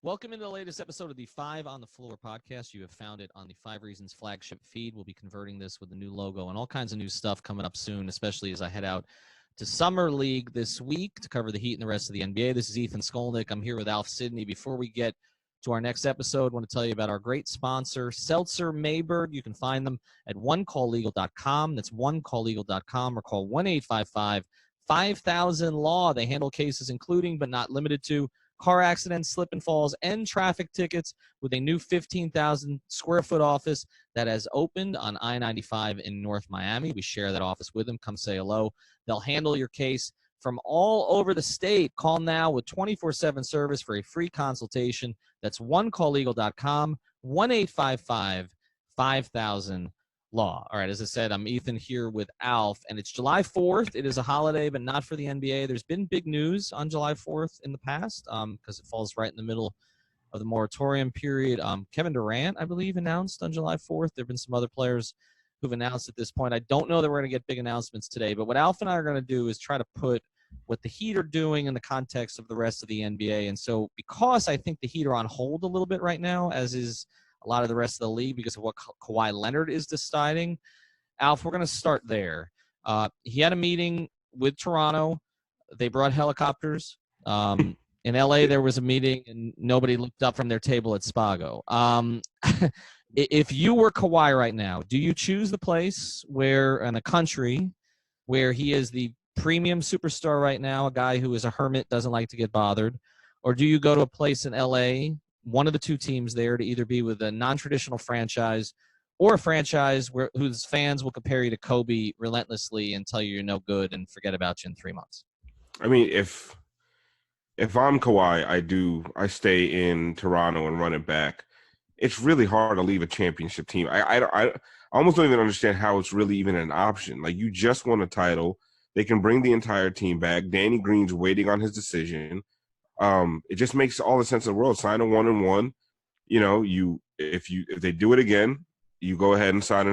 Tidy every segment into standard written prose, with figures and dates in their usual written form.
Welcome into the latest episode of the Five on the Floor podcast. You have found it on the Five Reasons flagship feed. We'll be converting this with a new logo and all kinds of new stuff coming up soon, especially as I head out to Summer League this week to cover the Heat and the rest of the NBA. This is Ethan Skolnick. I'm here with Alphonse Sidney. Before we get to our next episode, I want to tell you about our great sponsor, Seltzer Maybird. You can find them at onecalllegal.com. That's onecalllegal.com, or call 1-855-5000-LAW. They handle cases including but not limited to car accidents, slip and falls, and traffic tickets with a new 15,000 square foot office that has opened on I-95 in North Miami. We share that office with them. Come say hello. They'll handle your case from all over the state. Call now with 24/7 service for a free consultation. That's onecalllegal.com, 1-855-5000-LAW. All right, as I said, I'm Ethan here with Alf, and it's July 4th. It is a holiday, but not for the NBA. There's been big news on July 4th in the past because it falls right in the middle of the moratorium period. Kevin Durant, I believe, announced on July 4th. There have been some other players who've announced at this point. I don't know that we're going to get big announcements today, but what Alf and I are going to do is try to put what the Heat are doing in the context of the rest of the NBA. And so because I think the Heat are on hold a little bit right now, as is a lot of the rest of the league because of what Kawhi Leonard is deciding, Alf, we're going to start there. He had a meeting with Toronto. They brought helicopters. In LA, there was a meeting, and nobody looked up from their table at Spago. If you were Kawhi right now, do you choose the place where, in a country where he is the premium superstar right now, a guy who is a hermit, doesn't like to get bothered, or do you go to a place in LA, one of the two teams there, to either be with a non-traditional franchise or a franchise whose fans will compare you to Kobe relentlessly and tell you you're no good and forget about you in 3 months? I mean, if I'm Kawhi, I stay in Toronto and run it back. It's really hard to leave a championship team. I almost don't even understand how it's really even an option. Like, you just won a title. They can bring the entire team back. Danny Green's waiting on his decision. It just makes all the sense in the world. Sign a 1-and-1. You know, if they do it again, you go ahead and sign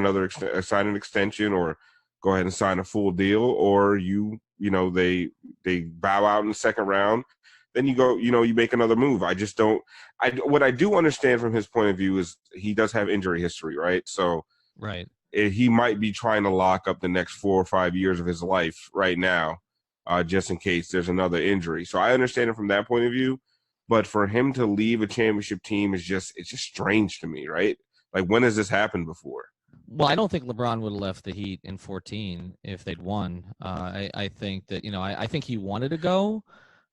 sign an extension, or go ahead and sign a full deal, or they bow out in the second round. Then you make another move. What I do understand from his point of view is he does have injury history, right? So right, he might be trying to lock up the next 4 or 5 years of his life right now, just in case there's another injury. So I understand it from that point of view, but for him to leave a championship team it's just strange to me, right? Like, when has this happened before? Well, I don't think LeBron would have left the Heat in 14 if they'd won. I think that, I think he wanted to go,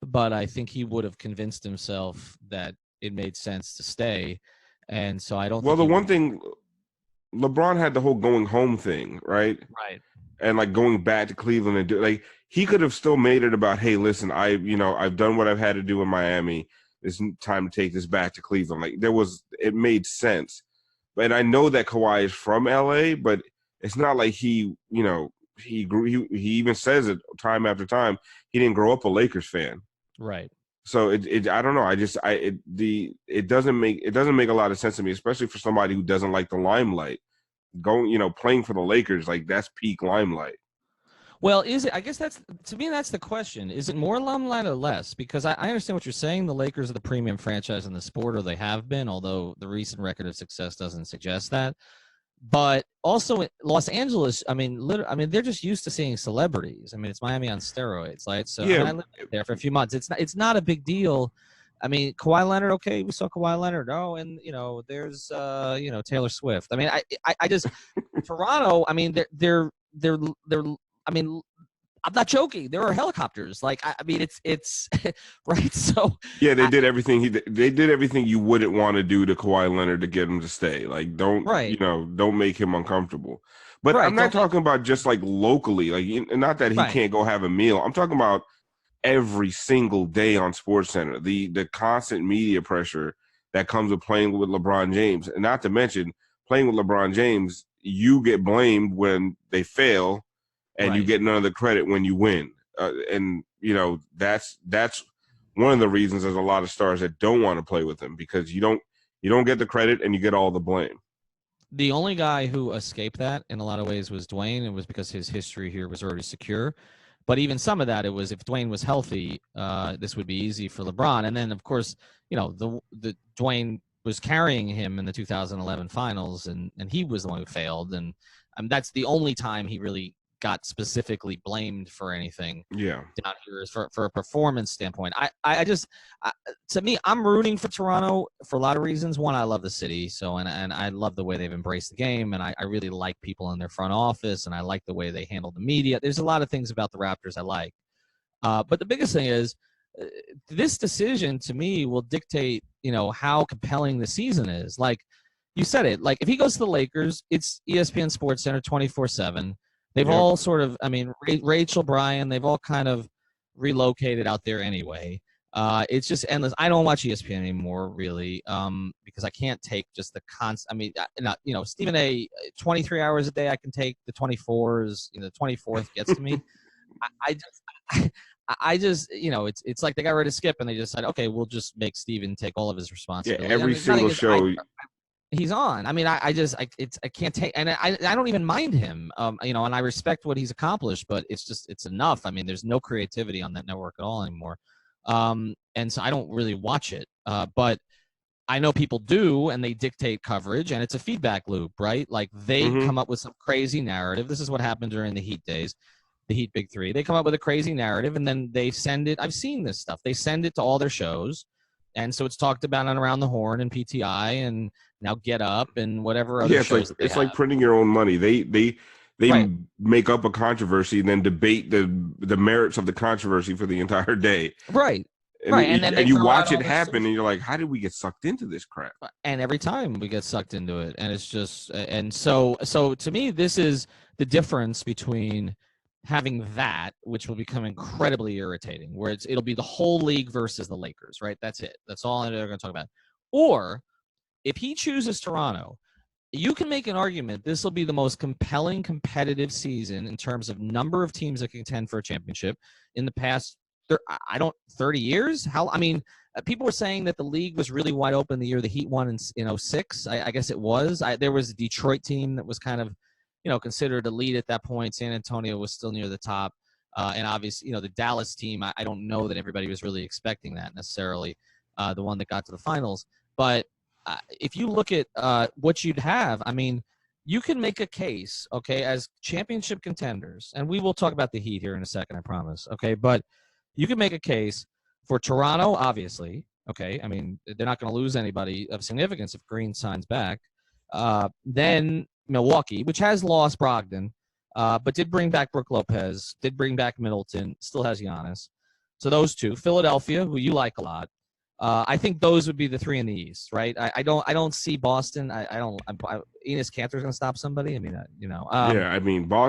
but I think he would have convinced himself that it made sense to stay. And so I don't Well, think the one thing, LeBron had the whole going home thing, right? Right. And like going back to Cleveland and he could have still made it about, hey, listen, I've done what I've had to do in Miami. It's time to take this back to Cleveland. Like, it made sense. But I know that Kawhi is from LA, but it's not like he even says it time after time. He didn't grow up a Lakers fan. Right. So I don't know. It doesn't make a lot of sense to me, especially for somebody who doesn't like the limelight. Playing for the Lakers, like, that's peak limelight. Well, is it? I guess that's the question. Is it more limelight or less? Because I understand what you're saying. The Lakers are the premium franchise in the sport, or they have been, although the recent record of success doesn't suggest that. But also in Los Angeles, they're just used to seeing celebrities. I mean, it's Miami on steroids, right? So yeah. I lived there for a few months. It's not a big deal. I mean, Kawhi Leonard, okay, we saw Kawhi Leonard. Oh, and there's Taylor Swift. I mean, I just Toronto. I mean, they're. I mean, I'm not joking. There are helicopters. Like, I mean, it's right. So yeah, they did everything. They did everything you wouldn't want to do to Kawhi Leonard to get him to stay. Like, don't make him uncomfortable. But I'm not talking about just like locally. Like, not that he can't go have a meal. I'm talking about every single day on SportsCenter. The constant media pressure that comes with playing with LeBron James, and not to mention playing with LeBron James, you get blamed when they fail. And you get none of the credit when you win. That's one of the reasons there's a lot of stars that don't want to play with him, because you don't get the credit and you get all the blame. The only guy who escaped that in a lot of ways was Dwayne. It was because his history here was already secure. But even some of that, it was if Dwayne was healthy, this would be easy for LeBron. And then, of course, the Dwayne was carrying him in the 2011 finals, and he was the one who failed. And that's the only time he really got specifically blamed for anything. Yeah. Down here is for a performance standpoint. To me, I'm rooting for Toronto for a lot of reasons. One, I love the city, and I love the way they've embraced the game, and I really like people in their front office, and I like the way they handle the media. There's a lot of things about the Raptors I like, but the biggest thing is this decision to me will dictate, how compelling the season is. Like you said it, like if he goes to the Lakers, it's ESPN Sports Center 24/7. They've all sort of, Rachel, Bryan, they've all kind of relocated out there anyway. It's just endless. I don't watch ESPN anymore, really, because I can't take just the constant. Stephen A. 23 hours a day I can take. The 24s, the 24th gets to me. I just, it's like they got rid of Skip and they just said, okay, we'll just make Steven take all of his responsibility. Yeah, every single show. He's on. I can't take, and I don't even mind him, and I respect what he's accomplished, but it's enough. There's no creativity on that network at all anymore. And so I don't really watch it, but I know people do, and they dictate coverage, and it's a feedback loop, right? Like they come up with some crazy narrative. This is what happened during the Heat days, the Heat Big Three. They come up with a crazy narrative, and then they send it. I've seen this stuff. They send it to all their shows. And so it's talked about on Around the Horn and PTI and now Get Up and whatever other shows. It's like printing your own money. They make up a controversy and then debate the merits of the controversy for the entire day. Right. And you watch it happen and you're like, how did we get sucked into this crap? And every time we get sucked into it. And it's just, and so to me, this is the difference between having that, which will become incredibly irritating, where it'll be the whole league versus the Lakers, right? That's it. That's all they're going to talk about. Or if he chooses Toronto, you can make an argument this will be the most compelling, competitive season in terms of number of teams that can contend for a championship in the past 30 years. People were saying that the league was really wide open the year the Heat won in 2006. I guess it was. There was a Detroit team that was kind of considered elite at that point. San Antonio was still near the top. And obviously, the Dallas team, I don't know that everybody was really expecting that necessarily, the one that got to the finals. But if you look at what you'd have, you can make a case, okay, as championship contenders, and we will talk about the Heat here in a second, I promise, okay? But you can make a case for Toronto, obviously, okay? They're not going to lose anybody of significance if Green signs back. Then Milwaukee, which has lost Brogdon, but did bring back Brook Lopez, did bring back Middleton, still has Giannis. So those two. Philadelphia, who you like a lot. I think those would be the three in the East, right? I don't see Boston. Enes Kanter's going to stop somebody.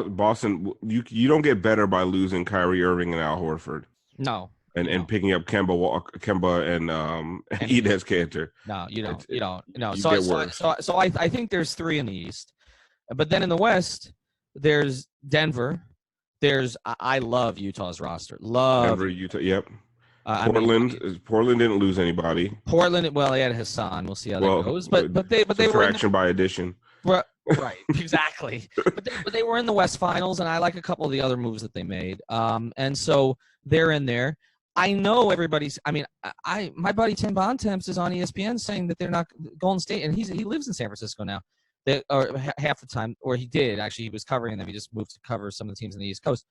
Boston. You don't get better by losing Kyrie Irving and Al Horford. No. And picking up Kemba and Enes Kanter. No, you don't. You don't. No. You So get worse. I think there's three in the East, but then in the West, there's Denver. I love Utah's roster. Denver, Utah. Yep. Portland didn't lose anybody. Portland, well, they had Hassan. We'll see how that goes. But they were fraction by addition. Right, exactly. but they were in the West Finals, and I like a couple of the other moves that they made. And so they're in there. I know everybody's. My buddy Tim Bontemps is on ESPN saying that they're not Golden State, and he lives in San Francisco now. Or half the time, or he did actually. He was covering them. He just moved to cover some of the teams in the East Coast.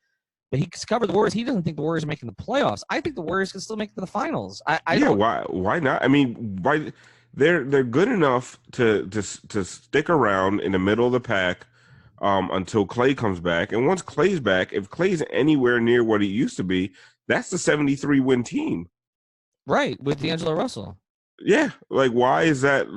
But he covered the Warriors. He doesn't think the Warriors are making the playoffs. I think the Warriors can still make it to the finals. Why not? Why they're good enough to stick around in the middle of the pack until Klay comes back. And once Klay's back, if Klay's anywhere near what he used to be, that's the 73-win team. Right, with D'Angelo Russell. Yeah, like why is that?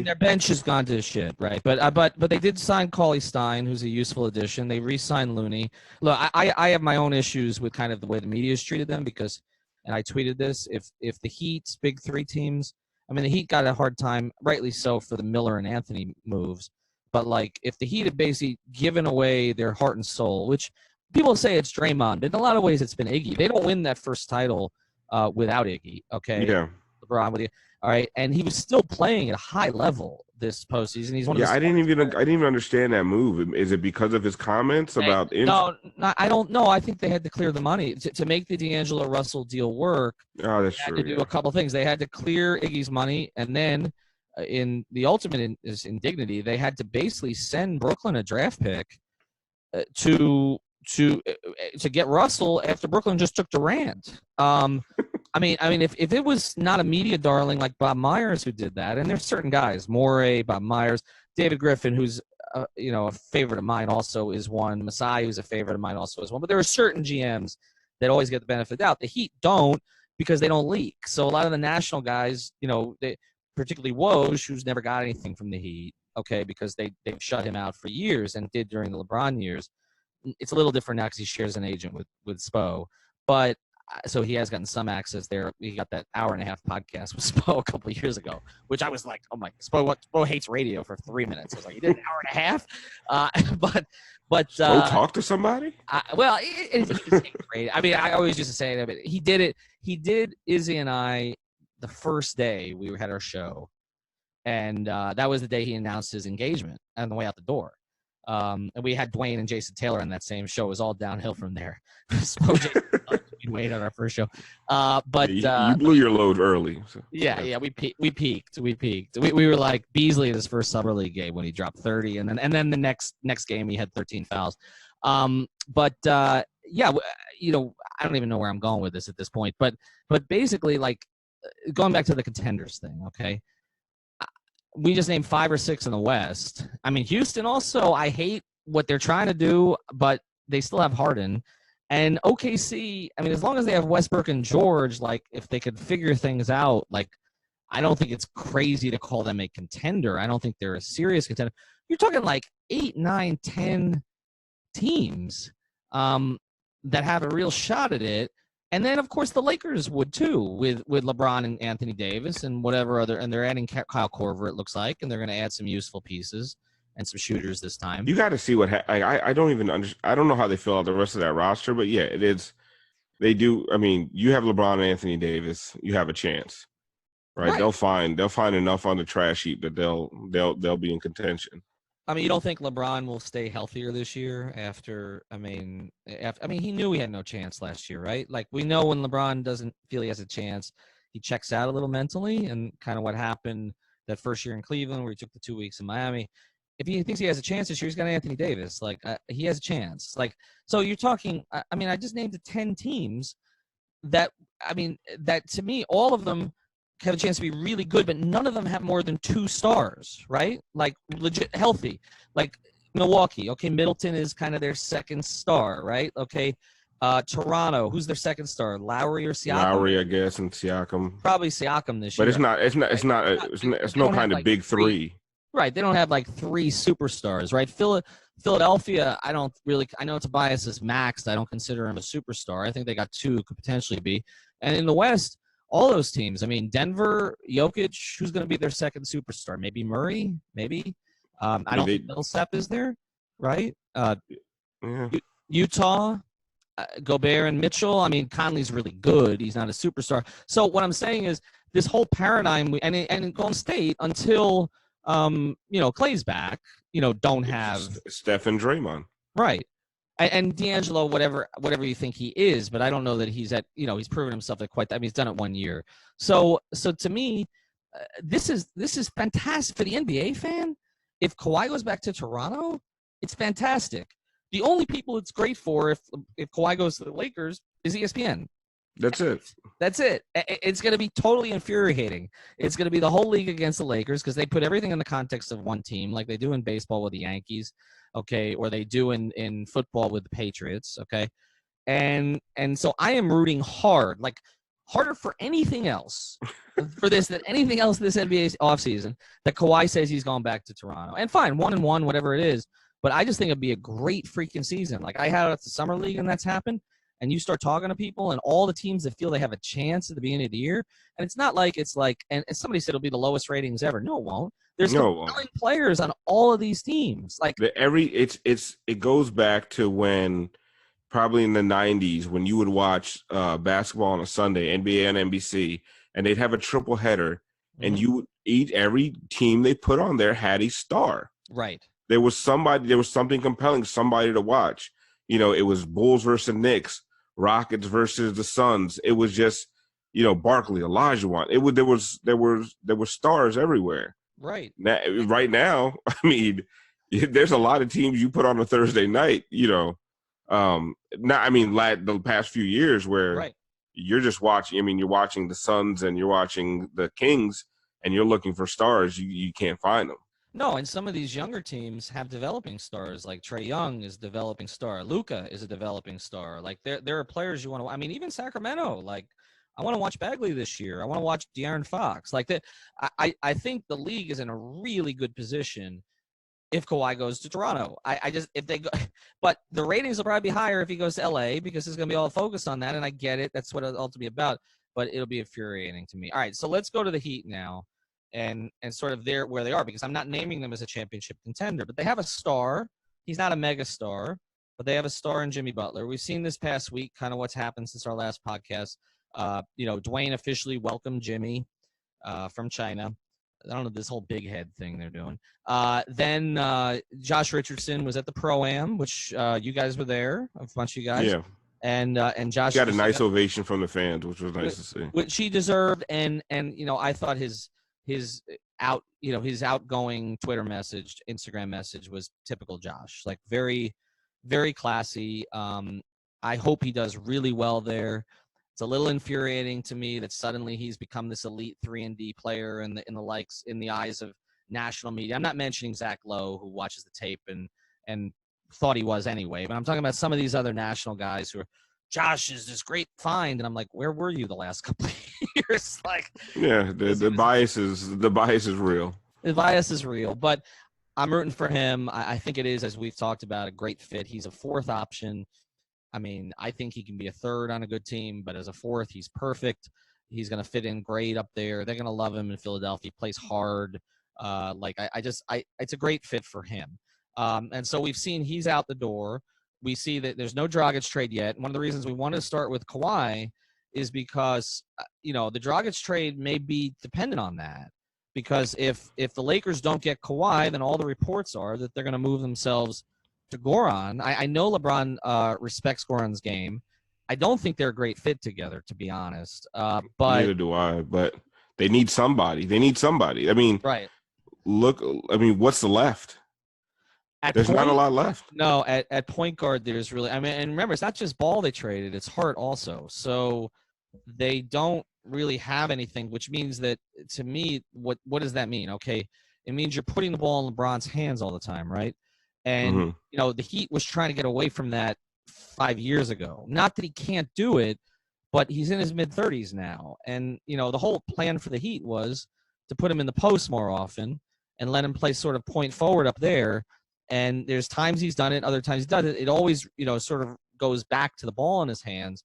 Their bench has gone to shit, right? But they did sign Cauley Stein, who's a useful addition. They re-signed Looney. Look, I have my own issues with kind of the way the media has treated them because, and I tweeted this, if the Heat's big three teams, the Heat got a hard time, rightly so, for the Miller and Anthony moves. But like, if the Heat had basically given away their heart and soul, which people say it's Draymond, but in a lot of ways it's been Iggy. They don't win that first title without Iggy. Okay. Yeah. LeBron with you. All right. And he was still playing at a high level this postseason. He's one of Yeah, the I didn't even understand that move. Is it because of his comments about no, I don't know. I think they had to clear the money to make the D'Angelo Russell deal work. Oh, that's They had true. to do a couple things. They had to clear Iggy's money, and then in the ultimate indignity, they had to basically send Brooklyn a draft pick to get Russell after Brooklyn just took Durant. I mean, if it was not a media darling like Bob Myers who did that, and there's certain guys, Morey, Bob Myers, David Griffin, who's a favorite of mine, also is one. Masai, who's a favorite of mine, also is one. But there are certain GMs that always get the benefit of the doubt. The Heat don't because they don't leak. So a lot of the national guys, particularly Woj, who's never got anything from the Heat, okay, because they've shut him out for years and did during the LeBron years. It's a little different now because he shares an agent with Spo, but so he has gotten some access there. He got that hour-and-a-half podcast with Spo a couple of years ago, which I was like, oh my, Spo hates radio for 3 minutes. I was like, you did an hour and a half, but talk to somebody. He just hates radio. I mean, I always used to say that, but he did it. He did Izzy and I the first day we had our show, and that was the day he announced his engagement on the way out the door. And we had Dwayne and Jason Taylor on that same show. It was all downhill from there. Wait on our first show, but you blew your load early. So. Yeah, we peaked. We were like Beasley in his first summer league game when he dropped 30, and then the next game he had 13 fouls. I don't even know where I'm going with this at this point, but basically, like, going back to the contenders thing, okay. We just named 5 or 6 in the West. I mean, Houston also, I hate what they're trying to do, but they still have Harden. And OKC, I mean, as long as they have Westbrook and George, like, if they could figure things out, like, I don't think it's crazy to call them a contender. I don't think they're a serious contender. You're talking like 8, 9, 10 teams that have a real shot at it. And then, of course, the Lakers would too, with LeBron and Anthony Davis and whatever other, and they're adding Kyle Korver, it looks like, and they're going to add some useful pieces and some shooters this time. You got to see what I don't even understand. I don't know how they fill out the rest of that roster, but yeah, it is. They do. I mean, you have LeBron and Anthony Davis, you have a chance, right? They'll find enough on the trash heap that they'll be in contention. I mean, you don't think LeBron will stay healthier this year after he knew he had no chance last year, right? Like, we know when LeBron doesn't feel he has a chance, he checks out a little mentally, and kind of what happened that first year in Cleveland where he took the 2 weeks in Miami. If he thinks he has a chance this year, he's got Anthony Davis. Like, he has a chance. Like, so you're talking, I just named the 10 teams that to me, all of them have a chance to be really good, but none of them have more than 2 stars, right? Like, legit healthy. Like Milwaukee, okay, Middleton is kind of their second star, right? Okay, Toronto, who's their second star? Lowry or Siakam? Lowry, I guess, and Siakam. Probably Siakam this year. But it's no kind of big three. Right, they don't have like 3 superstars, right? Philadelphia, I know Tobias is maxed. I don't consider him a superstar. I think they got 2, could potentially be. And in the West, all those teams. I mean, Denver, Jokic, who's going to be their second superstar? Maybe Murray, maybe. I don't think Millsap is there, right? Utah, Gobert and Mitchell. I mean, Conley's really good. He's not a superstar. So what I'm saying is this whole paradigm, and in Golden State until Clay's back, don't have Steph and Draymond, right? And D'Angelo, whatever you think he is, but I don't know that he's at, he's proven himself at quite that. I mean, he's done it 1 year. So to me, this is fantastic for the NBA fan. If Kawhi goes back to Toronto, it's fantastic. The only people it's great for if Kawhi goes to the Lakers is ESPN. That's it. It's going to be totally infuriating. It's going to be the whole league against the Lakers because they put everything in the context of one team, like they do in baseball with the Yankees, okay, or they do in football with the Patriots, okay? And so I am rooting hard, like harder for anything else for this than anything else this NBA offseason that Kawhi says he's gone back to Toronto. And fine, 1-1, whatever it is. But I just think it'd be a great freaking season. Like I had it at the Summer League and that's happened. And you start talking to people and all the teams that feel they have a chance at the beginning of the year. And it's not like and somebody said it'll be the lowest ratings ever. No, it won't. There's compelling players on all of these teams. Like it goes back to when probably in the 90s when you would watch basketball on a Sunday, NBA and NBC, and they'd have a triple header, and every team they put on there had a star. Right. There was something compelling, somebody to watch. It was Bulls versus Knicks, Rockets versus the Suns. It was just, Barkley, Olajuwon. There were stars everywhere. Right. Right now, I mean, there's a lot of teams you put on a Thursday night, the past few years where you're just watching. I mean, you're watching the Suns and you're watching the Kings, and you're looking for stars. You can't find them. No, and some of these younger teams have developing stars. Like Trae Young is a developing star. Luka is a developing star. Like there are players you want to. I mean, even Sacramento. Like I want to watch Bagley this year. I want to watch De'Aaron Fox. Like that. I think the league is in a really good position if Kawhi goes to Toronto. I just if they go, but the ratings will probably be higher if he goes to LA because it's going to be all focused on that. And I get it. That's what it's ultimately about. But it'll be infuriating to me. All right, so let's go to the Heat now. And sort of there where they are, because I'm not naming them as a championship contender, but they have a star. He's not a mega star, but they have a star in Jimmy Butler. We've seen this past week kind of what's happened since our last podcast. Dwayne officially welcomed Jimmy from China. I don't know this whole big head thing they're doing. Then Josh Richardson was at the Pro-Am, which you guys were there, a bunch of you guys. Yeah. And Josh got a nice ovation from the fans, which was nice to see. Which he deserved, and I thought his outgoing Twitter message, Instagram message was typical Josh, like very, very classy. I hope he does really well there. It's a little infuriating to me that suddenly he's become this elite 3-and-D player in the eyes of national media. I'm not mentioning Zach Lowe, who watches the tape and thought he was anyway, but I'm talking about some of these other national guys who are, Josh is this great find, and I'm like, where were you the last couple of years? Like, yeah, the bias is real. The bias is real, but I'm rooting for him. I think it is, as we've talked about, a great fit. He's a fourth option. I mean, I think he can be a third on a good team, but as a fourth, he's perfect. He's going to fit in great up there. They're going to love him in Philadelphia. He plays hard. It's a great fit for him. And so we've seen he's out the door. We see that there's no Dragic trade yet. One of the reasons we want to start with Kawhi is because, the Dragic trade may be dependent on that. Because if the Lakers don't get Kawhi, then all the reports are that they're going to move themselves to Goran. I know LeBron respects Goran's game. I don't think they're a great fit together, to be honest. But neither do I. But they need somebody. I mean, right. Look, what's the left? There's not a lot left. No, at point guard, there's really. I mean, and remember, it's not just Ball they traded; it's Hart also. So they don't really have anything, which means that, to me, what does that mean? Okay, it means you're putting the ball in LeBron's hands all the time, right? And the Heat was trying to get away from that 5 years ago. Not that he can't do it, but he's in his mid-30s now, and the whole plan for the Heat was to put him in the post more often and let him play sort of point forward up there. And there's times he's done it, other times he doesn't. It always, sort of goes back to the ball in his hands.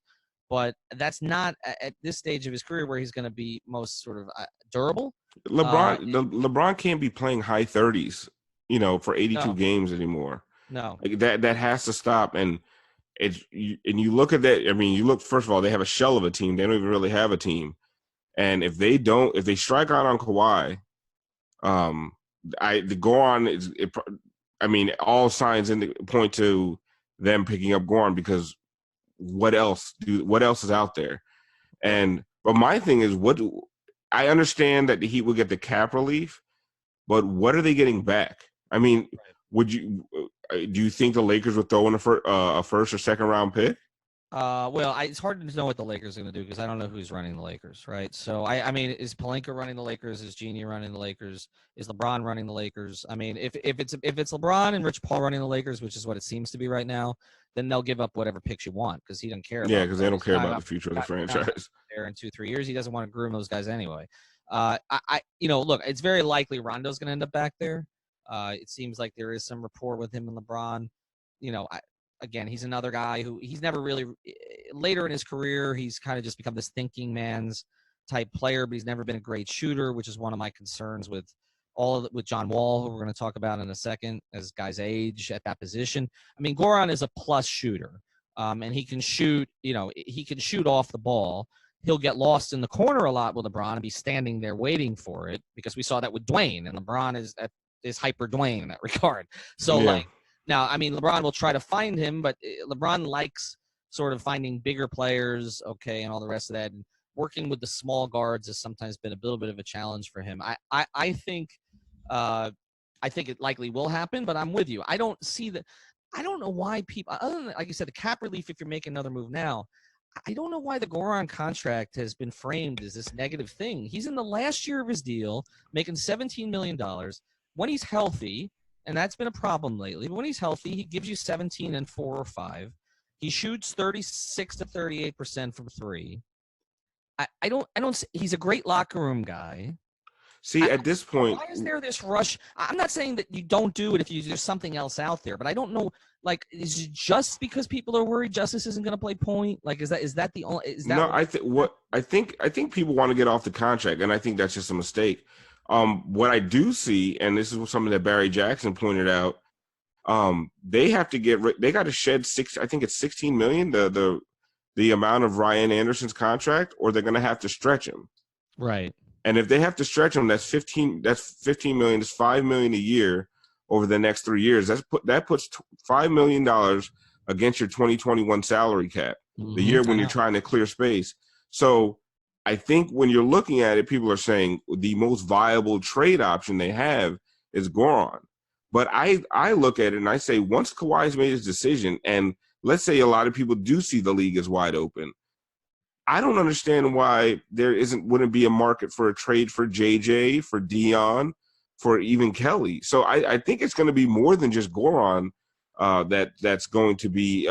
But that's not at this stage of his career where he's going to be most sort of durable. LeBron can't be playing high 30s, for 82 games anymore. No, like that has to stop. And you look at that. I mean, first of all, they have a shell of a team. They don't even really have a team. And if they strike out on Kawhi, all signs point to them picking up Goran, because what else is out there? But my thing is, I understand that the Heat will get the cap relief, but what are they getting back? I mean, do you think the Lakers would throw in a first or second round pick? It's hard to know what the Lakers are going to do because I don't know who's running the Lakers, right? So, I mean, is Pelinka running the Lakers? Is Genie running the Lakers? Is LeBron running the Lakers? I mean, if it's LeBron and Rich Paul running the Lakers, which is what it seems to be right now, then they'll give up whatever picks you want because he doesn't care. Yeah, because they don't care about the future of the franchise. There in 2-3 years, he doesn't want to groom those guys anyway. Look, it's very likely Rondo's going to end up back there. It seems like there is some rapport with him and LeBron. Again, he's another guy who he's never really later in his career, he's kind of just become this thinking man's type player, but he's never been a great shooter, which is one of my concerns with John Wall, who we're going to talk about in a second, as guys age at that position. I mean, Goran is a plus shooter, and he can shoot, he can shoot off the ball. he'll get lost in the corner a lot with LeBron and be standing there waiting for it, because we saw that with Dwayne, and LeBron is hyper Dwayne in that regard. So Yeah. like now, I mean, LeBron will try to find him, but LeBron likes sort of finding bigger players, okay, and all the rest of that. And working with the small guards has sometimes been a little bit of a challenge for him. I think it likely will happen, but I'm with you. I don't see that. I don't know why people, other than, like you said, the cap relief, if you're making another move now, I don't know why the Goran contract has been framed as this negative thing. He's in the last year of his deal, making $17 million. When he's healthy, and that's been a problem lately, but when he's healthy, he gives you 17 and 4 or 5. He shoots 36 to 38% from three. I don't. He's a great locker room guy. See, at this point, why is there this rush? I'm not saying that you don't do it if there's something else out there, but I don't know. Like, is it just because people are worried Justice isn't going to play point? Like, is that the only? Is that no? I think people want to get off the contract, and I think that's just a mistake. What I do see, and this is something that Barry Jackson pointed out, they have to they got to shed I think it's 16 million, the amount of Ryan Anderson's contract, or they're going to have to stretch him. Right. And if they have to stretch him, that's 15 million. It's $5 million a year over the next 3 years. That puts $5 million against your 2021 salary cap, the year when you're trying to clear space. So I think when you're looking at it, people are saying the most viable trade option they have is Goran. But I look at it and I say, once Kawhi's made his decision, and let's say a lot of people do see the league as wide open, I don't understand why there wouldn't be a market for a trade for JJ, for Dion, for even Kelly. So I think it's going to be more than just Goran that's going to be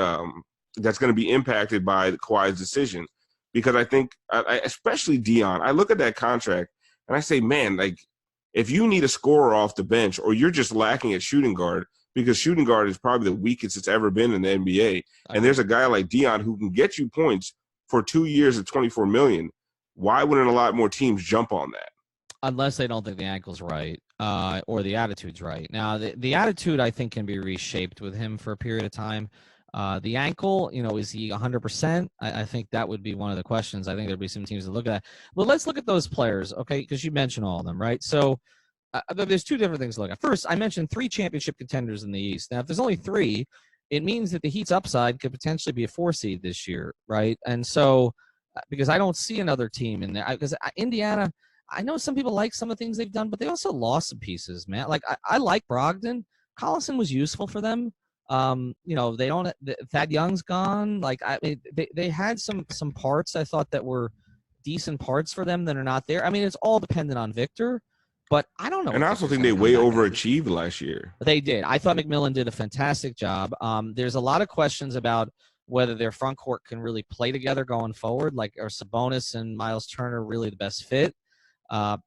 impacted by Kawhi's decision, because I think especially Dion, I look at that contract and I say, man, like, if you need a scorer off the bench, or you're just lacking at shooting guard, because shooting guard is probably the weakest it's ever been in the NBA, and there's a guy like Dion who can get you points for 2 years at $24 million, why wouldn't a lot more teams jump on that? Unless they don't think the ankle's right, or the attitude's right. Now, the attitude, I think, can be reshaped with him for a period of time. The ankle, is he 100%? I think that would be one of the questions. I think there'd be some teams that look at that. Well, let's look at those players, okay, because you mentioned all of them, right? So there's two different things to look at. First, I mentioned 3 championship contenders in the East. Now, if there's only 3, it means that the Heat's upside could potentially be a 4 seed this year, right? And so, because I don't see another team in there, because Indiana, I know some people like some of the things they've done, but they also lost some pieces, man. Like, I like Brogdon. Collison was useful for them. They don't. Thad Young's gone. Like, they had some parts I thought that were decent parts for them that are not there. I mean, it's all dependent on Victor. But I don't know. And I also think they way overachieved last year. They did. I thought McMillan did a fantastic job. There's a lot of questions about whether their front court can really play together going forward. Like, are Sabonis and Miles Turner really the best fit?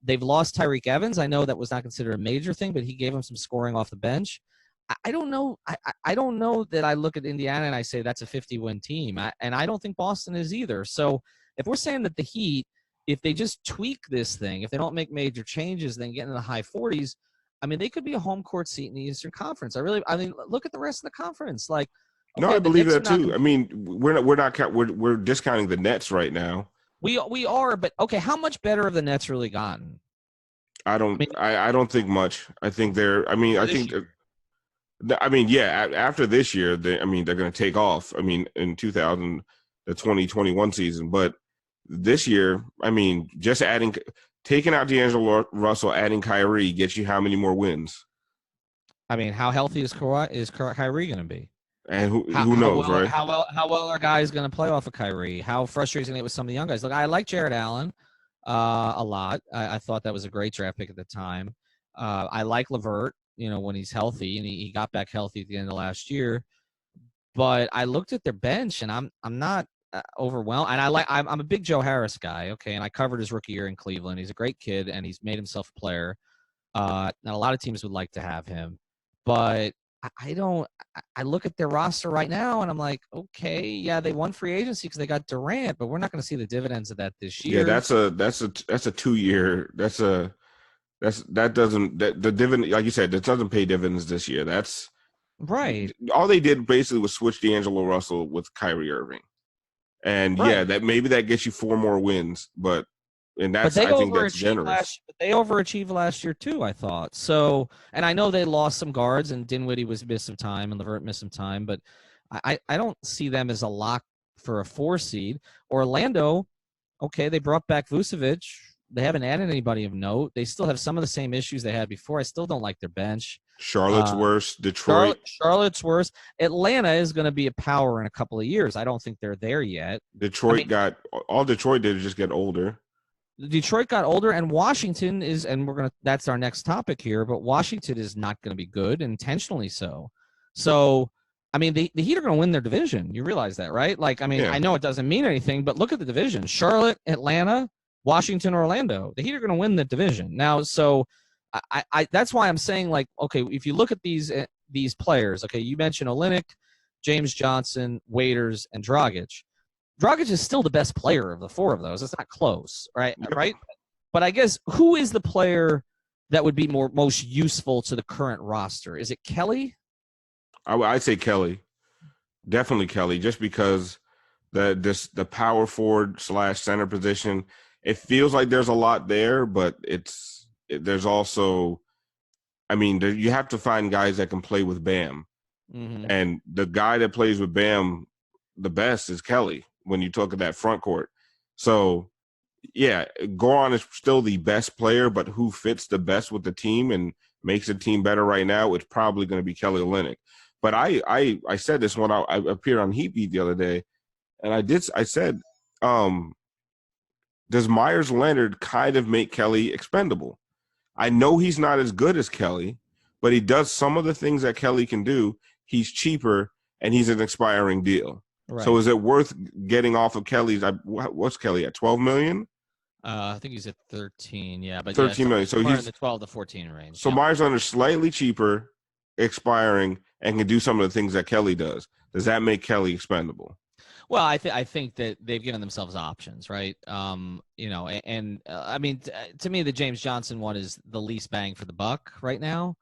They've lost Tyreek Evans. I know that was not considered a major thing, but he gave them some scoring off the bench. I don't know. I don't know that I look at Indiana and I say that's a 50-win team. And I don't think Boston is either. So if we're saying that the Heat, if they just tweak this thing, if they don't make major changes, then get into the high 40s, I mean, they could be a home court seat in the Eastern Conference. Look at the rest of the conference. Like, okay, no, I believe that too. I mean, we're discounting the Nets right now. We are, but okay, how much better have the Nets really gotten? I don't think much. I think after this year, they're going to take off. I mean, in the 2021 season, but this year, just taking out D'Angelo Russell, adding Kyrie gets you how many more wins? I mean, how healthy is Kyrie going to be? And who knows, right? How well are guys going to play off of Kyrie? How frustrating is it going to be with some of the young guys? Look, I like Jared Allen a lot. I thought that was a great draft pick at the time. I like LeVert, when he's healthy, and he got back healthy at the end of last year. But I looked at their bench, and I'm not overwhelmed. And I'm a big Joe Harris guy, okay, and I covered his rookie year in Cleveland. He's a great kid, and he's made himself a player. Now, a lot of teams would like to have him, but I look at their roster right now, and I'm like, okay, yeah, they won free agency because they got Durant, but we're not going to see the dividends of that this year. Yeah, that's a 2-year. The dividend, like you said, that doesn't pay dividends this year. That's right. All they did basically was switch D'Angelo Russell with Kyrie Irving. And Right. yeah, that gets you 4 more wins, but I think that's generous. They overachieved last year too, I thought. So, and I know they lost some guards, and Dinwiddie missed some time, and LeVert missed some time, but I don't see them as a lock for a 4 seed. Orlando, okay, they brought back Vucevic. They haven't added anybody of note. They still have some of the same issues they had before. I still don't like their bench. Charlotte's worse. Detroit. Charlotte's worse. Atlanta is going to be a power in a couple of years. I don't think they're there yet. Detroit did is just get older. Detroit got older, and Washington is, and that's our next topic here, but Washington is not going to be good, intentionally so. So, I mean, the Heat are going to win their division. You realize that, right? Like, I mean, yeah. I know it doesn't mean anything, but look at the division. Charlotte, Atlanta, Washington, Orlando. The Heat are going to win the division. Now, so I that's why I'm saying, like, okay, if you look at these players, okay, you mentioned Olynyk, James Johnson, Waiters, and Dragic. Dragic is still the best player of the 4 of those. It's not close, right? Yep. Right? But I guess who is the player that would be most useful to the current roster? Is it Kelly? I'd say Kelly. Definitely Kelly, just because the power forward / center position, it feels like there's a lot there, but there's also, I mean, you have to find guys that can play with Bam. Mm-hmm. And the guy that plays with Bam the best is Kelly when you talk of that front court. So, yeah, Goran is still the best player, but who fits the best with the team and makes the team better right now, it's probably going to be Kelly Olynyk. But I said this when I appeared on Heat Beat the other day, and I said, does Myers Leonard kind of make Kelly expendable? I know he's not as good as Kelly, but he does some of the things that Kelly can do. He's cheaper, and he's an expiring deal. Right. So is it worth getting off of Kelly's? What's Kelly at, 12 million? I think he's at 13, yeah. But 13 million. So he's in the 12 to 14 range. So Myers Leonard slightly cheaper, expiring, and can do some of the things that Kelly does. Does that make Kelly expendable? Well, I think that they've given themselves options, right? I mean, to me, the James Johnson one is the least bang for the buck right now,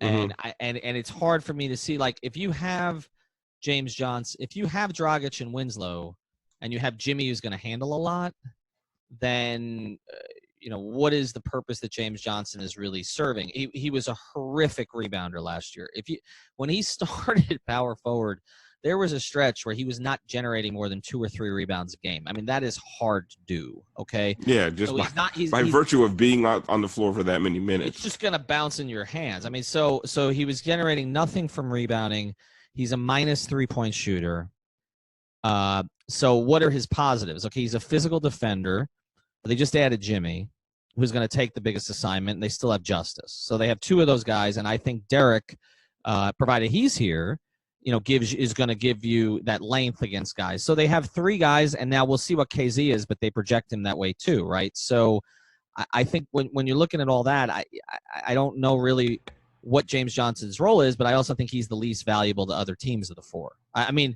and and it's hard for me to see, like, if you have James Johnson, if you have Dragic and Winslow, and you have Jimmy who's going to handle a lot, then what is the purpose that James Johnson is really serving? He was a horrific rebounder last year. When he started power forward, there was a stretch where he was not generating more than 2 or 3 rebounds a game. I mean, that is hard to do, okay? Yeah, just so by virtue of being out on the floor for that many minutes. It's just going to bounce in your hands. I mean, so he was generating nothing from rebounding. He's a minus 3-point shooter. So what are his positives? Okay, he's a physical defender. They just added Jimmy, who's going to take the biggest assignment, and they still have Justice. So they have 2 of those guys, and I think Derek, provided he's here, is going to give you that length against guys. So they have 3 guys, and now we'll see what KZ is, but they project him that way too, right? So I think when you're looking at all that, I don't know really what James Johnson's role is, but I also think he's the least valuable to other teams of the 4. I mean,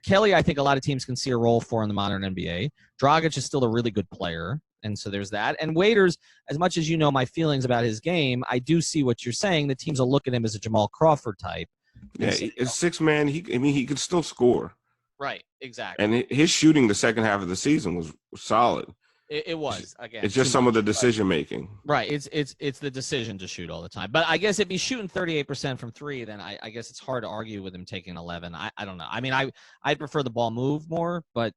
Kelly, I think a lot of teams can see a role for in the modern NBA. Dragic is still a really good player, and so there's that. And Waiters, as much as you know my feelings about his game, I do see what you're saying. The teams will look at him as a Jamal Crawford type. Yeah, it's 6-man. He could still score. Right, exactly. And his shooting the second half of the season was solid. It was, again. It's just some of the decision making. Right. It's the decision to shoot all the time. But I guess if he's shooting 38% from 3, then I guess it's hard to argue with him taking 11. I don't know. I mean, I'd prefer the ball move more, but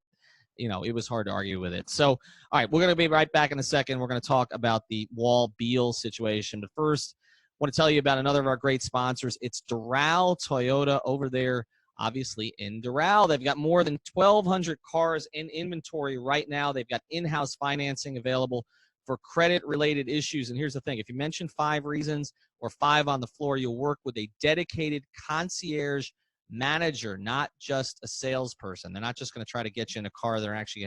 it was hard to argue with it. So, all right, we're going to be right back in a second. We're going to talk about the Wall Beal situation. But first, I want to tell you about another of our great sponsors. It's Doral Toyota over there, obviously, in Doral. They've got more than 1,200 cars in inventory right now. They've got in-house financing available for credit-related issues. And here's the thing. If you mention 5 reasons or 5 on the floor, you'll work with a dedicated concierge manager, not just a salesperson. They're not just going to try to get you in a car. They're actually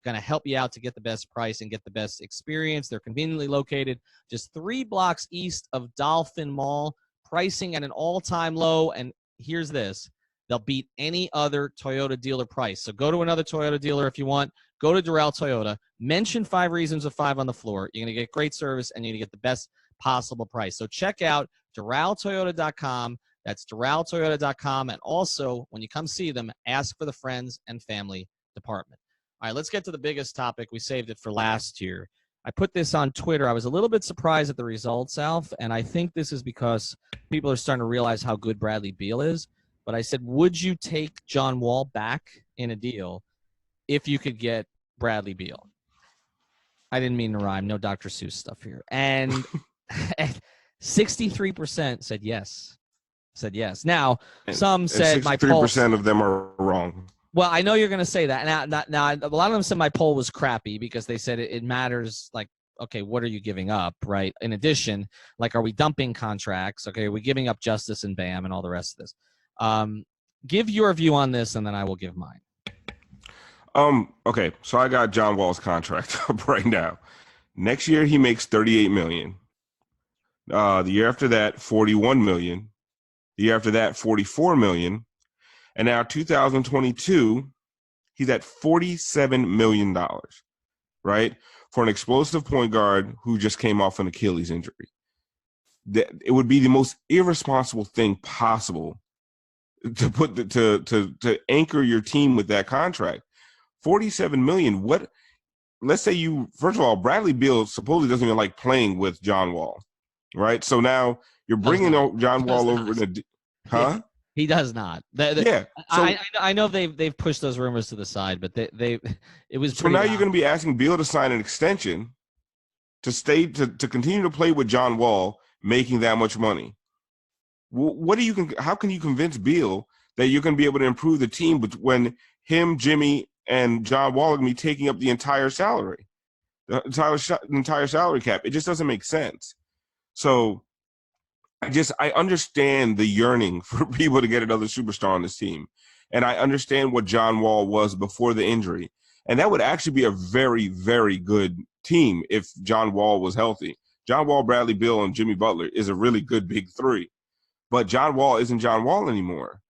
going to help you out to get the best price and get the best experience. They're conveniently located just 3 blocks east of Dolphin Mall, pricing at an all-time low. And here's this. They'll beat any other Toyota dealer price. So go to another Toyota dealer if you want. Go to Doral Toyota. Mention 5 reasons of 5 on the floor. You're going to get great service, and you're going to get the best possible price. So check out DoralToyota.com. That's DoralToyota.com. And also, when you come see them, ask for the friends and family department. All right, let's get to the biggest topic. We saved it for last year. I put this on Twitter. I was a little bit surprised at the results, Alf, and I think this is because people are starting to realize how good Bradley Beal is. But I said, would you take John Wall back in a deal if you could get Bradley Beal? I didn't mean to rhyme. No Dr. Seuss stuff here. And 63% said yes. Now, some said my poll. 63% of them are wrong. Well, I know you're going to say that. Now, a lot of them said my poll was crappy because they said it matters. Like, okay, what are you giving up, right? In addition, like, are we dumping contracts? Okay, are we giving up Justice and Bam and all the rest of this? Give your view on this, and then I will give mine. Okay, so I got John Wall's contract up right now. Next year he makes $38 million. The year after that, $41 million. The year after that, $44 million. And now 2022, he's at $47 million, right? For an explosive point guard who just came off an Achilles injury. It would be the most irresponsible thing possible to put to anchor your team with that contract. $47 million. What? Let's say first of all, Bradley Beal supposedly doesn't even like playing with John Wall, right? So now you're bringing John Wall over to, huh? He does not. Yeah. So, I know they've pushed those rumors to the side, but it was. So now you're going to be asking Beal to sign an extension to stay to continue to play with John Wall, making that much money. How can you convince Beal that you're going to be able to improve the team when him, Jimmy, and John Wall are going to be taking up the entire salary, the entire salary cap? It just doesn't make sense. So I understand the yearning for people to get another superstar on this team. And I understand what John Wall was before the injury. And that would actually be a very, very good team if John Wall was healthy. John Wall, Bradley Beal, and Jimmy Butler is a really good big three. But John Wall isn't John Wall anymore.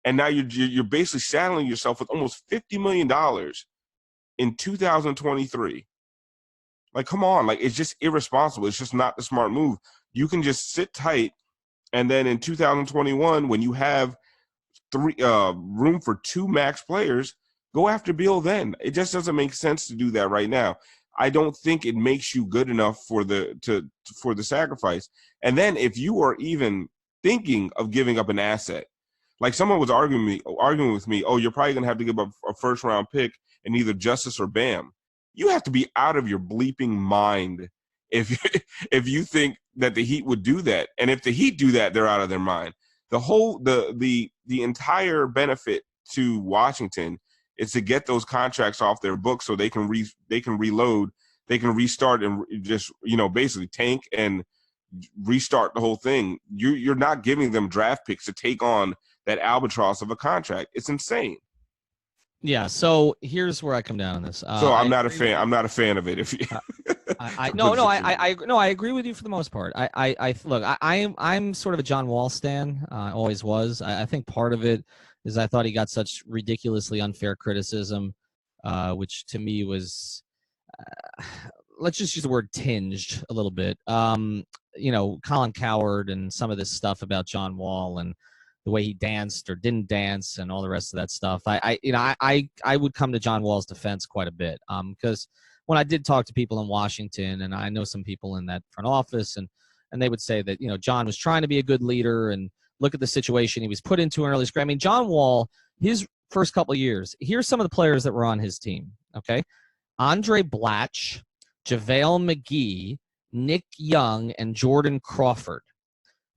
And now you're basically saddling yourself with almost $50 million in 2023. Like, come on. Like, it's just irresponsible. It's just not the smart move. You can just sit tight, and then in 2021, when you have room for 2 max players, go after Beal then. It just doesn't make sense to do that right now. I don't think it makes you good enough for the sacrifice. And then if you are even thinking of giving up an asset, like someone was arguing with me, oh, you're probably going to have to give up a first-round pick in either Justice or Bam. You have to be out of your bleeping mind if you think that the Heat would do that. And if the Heat do that, they're out of their mind. The entire benefit to Washington is to get those contracts off their books so they can reload, they can restart and just, basically tank and restart the whole thing. You're not giving them draft picks to take on that albatross of a contract. It's insane. Yeah. So here's where I come down on this. So I'm not a fan. I'm not a fan of it. If you, I agree with you for the most part. I'm sort of a John Wall stan. Always was. I think part of it is I thought he got such ridiculously unfair criticism, which to me was, let's just use the word tinged a little bit. Colin Cowherd and some of this stuff about John Wall and the way he danced or didn't dance and all the rest of that stuff. I would come to John Wall's defense quite a bit because when I did talk to people in Washington, and I know some people in that front office, and they would say that, John was trying to be a good leader and look at the situation he was put into in early screen. I mean, John Wall, his first couple of years, here's some of the players that were on his team, okay? Andre Blatch, JaVale McGee, Nick Young, and Jordan Crawford.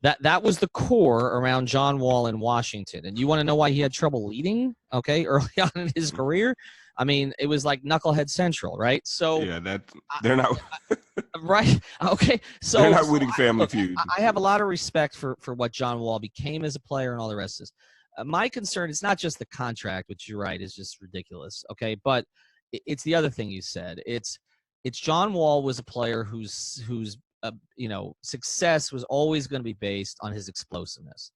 That was the core around John Wall in Washington. And you want to know why he had trouble leading, okay, early on in his career? I mean, it was like Knucklehead Central, right? So yeah, they're not right. Okay, so they're not winning Family Feud. I have a lot of respect for what John Wall became as a player and all the rest of this. My concern is not just the contract, which you're right is just ridiculous, okay, but it's the other thing you said. It's John Wall was a player whose success was always going to be based on his explosiveness.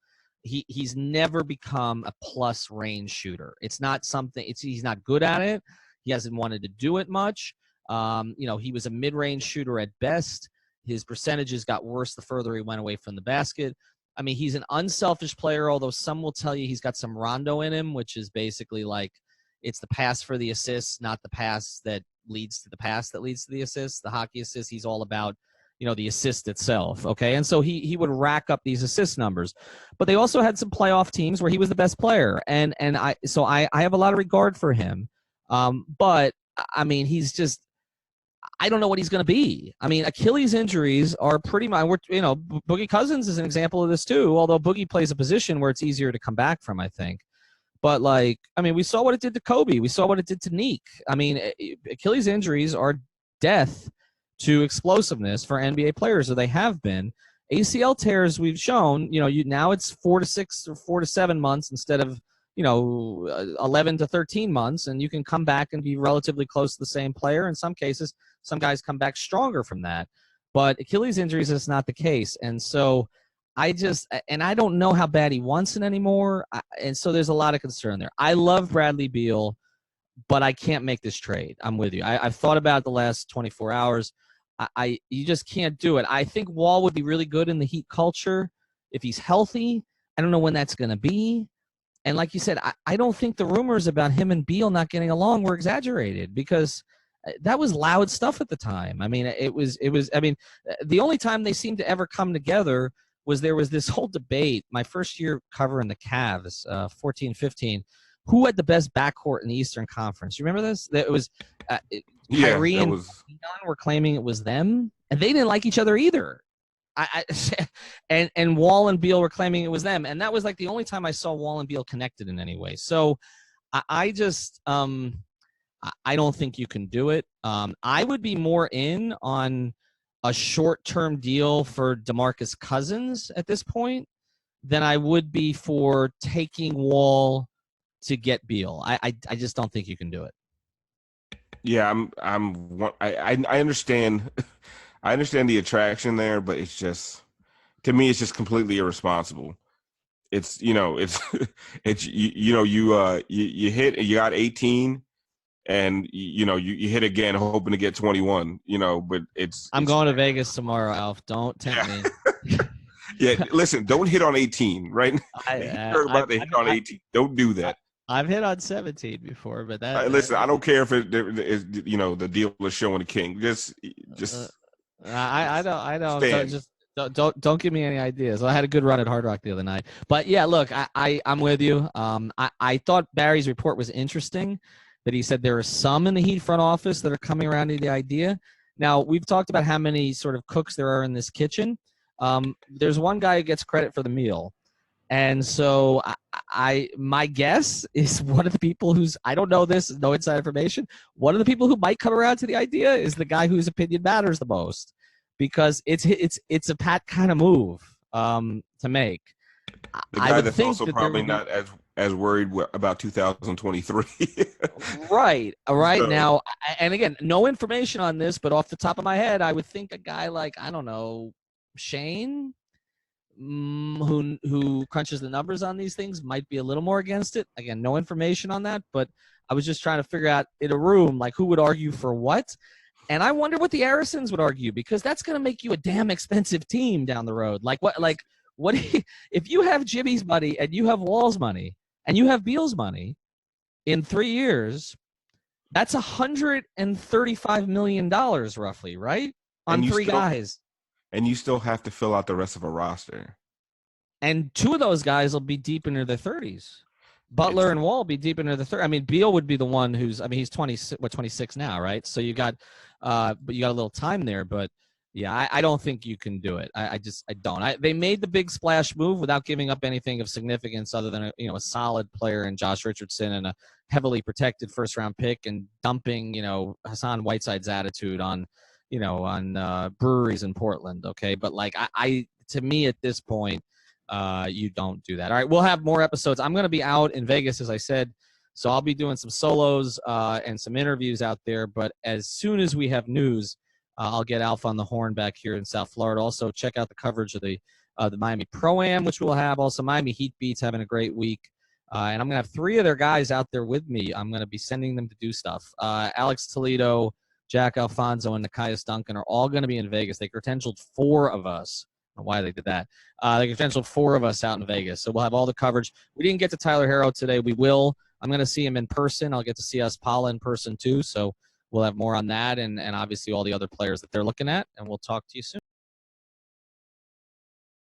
He's never become a plus range shooter. It's not something. He's not good at it. He hasn't wanted to do it much. He was a mid-range shooter at best. His percentages got worse the further he went away from the basket. I mean, he's an unselfish player, although some will tell you he's got some Rondo in him, which is basically like it's the pass for the assists, not the pass that leads to the pass that leads to the assists. The hockey assist, he's all about, the assist itself, okay? And so he would rack up these assist numbers. But they also had some playoff teams where he was the best player. And I have a lot of regard for him. But, I mean, he's just – I don't know what he's going to be. I mean, Achilles injuries are pretty much, Boogie Cousins is an example of this too, although Boogie plays a position where it's easier to come back from, I think. But, we saw what it did to Kobe. We saw what it did to Neek. I mean, Achilles injuries are death to explosiveness for NBA players, or they have been. ACL tears, we've shown, now it's 4 to 6 or 4 to 7 months instead of, 11 to 13 months, and you can come back and be relatively close to the same player. In some cases, some guys come back stronger from that. But Achilles injuries is not the case. And so I don't know how bad he wants it anymore. And so there's a lot of concern there. I love Bradley Beal, but I can't make this trade. I'm with you. I've thought about it the last 24 hours. You just can't do it. I think Wall would be really good in the Heat culture if he's healthy. I don't know when that's going to be. And like you said, I don't think the rumors about him and Beal not getting along were exaggerated, because that was loud stuff at the time. I mean, it was. I mean, the only time they seemed to ever come together was there was this whole debate. My first year covering the Cavs, 14-15, who had the best backcourt in the Eastern Conference? You remember this? It was Kyrie and Dion were claiming it was them, and they didn't like each other either. And Wall and Beal were claiming it was them, and that was like the only time I saw Wall and Beal connected in any way. So I just I don't think you can do it. I would be more in on a short-term deal for DeMarcus Cousins at this point than I would be for taking Wall to get Beal. I just don't think you can do it. Yeah, I understand. I understand the attraction there, but it's just, to me, it's just completely irresponsible. It's, it's you hit, you got 18, and you hit again, hoping to get 21. But I'm going to Vegas tomorrow, Alf. Don't tempt me. Yeah, listen, don't hit on 18, right? You heard about the hit on 18. Don't do that. I've hit on 17 before, but that. Listen, I don't care if it is, the deal is showing the king. Just. I don't. Don't give me any ideas. I had a good run at Hard Rock the other night, but yeah, look, I'm with you. I thought Barry's report was interesting, that he said there are some in the Heat front office that are coming around to the idea. Now, we've talked about how many sort of cooks there are in this kitchen. There's one guy who gets credit for the meal. And so my guess is one of the people who's, I don't know this, no inside information, one of the people who might come around to the idea is the guy whose opinion matters the most, because it's a Pat kind of move to make. The guy that's also probably not as worried about 2023. Right. So. Now, and again, no information on this, but off the top of my head, I would think a guy like, I don't know, Shane, who crunches the numbers on these things, might be a little more against it. Again, no information on that, but I was just trying to figure out in a room, like, who would argue for what. And I wonder what the Harrisons would argue, because that's going to make you a damn expensive team down the road. What if you have Jimmy's money and you have Wall's money and you have Beal's money in 3 years, that's $135 million roughly, right? On three guys. And you still have to fill out the rest of a roster. And two of those guys will be deep into their 30s. Butler and Wall will be deep into the 30s. I mean, Beal would be the one who's, he's 26 now, right? So you got a little time there. But, yeah, I don't think you can do it. I don't. They made the big splash move without giving up anything of significance other than a solid player in Josh Richardson and a heavily protected first-round pick, and dumping, Hassan Whiteside's attitude on breweries in Portland. Okay. But to me at this point, you don't do that. All right. We'll have more episodes. I'm going to be out in Vegas, as I said, so I'll be doing some solos and some interviews out there. But as soon as we have news, I'll get Alf on the horn back here in South Florida. Also check out the coverage of the Miami Pro-Am, which we'll have. Also Miami Heat Beats having a great week. And I'm going to have 3 of their guys out there with me. I'm going to be sending them to do stuff. Alex Toledo, Jack Alfonso, and Nikias Duncan are all going to be in Vegas. They credentialed 4 of us. I don't know why they did that. They credentialed 4 of us out in Vegas. So we'll have all the coverage. We didn't get to Tyler Herro today. We will. I'm going to see him in person. I'll get to see Paula in person too. So we'll have more on that and obviously all the other players that they're looking at. And we'll talk to you soon.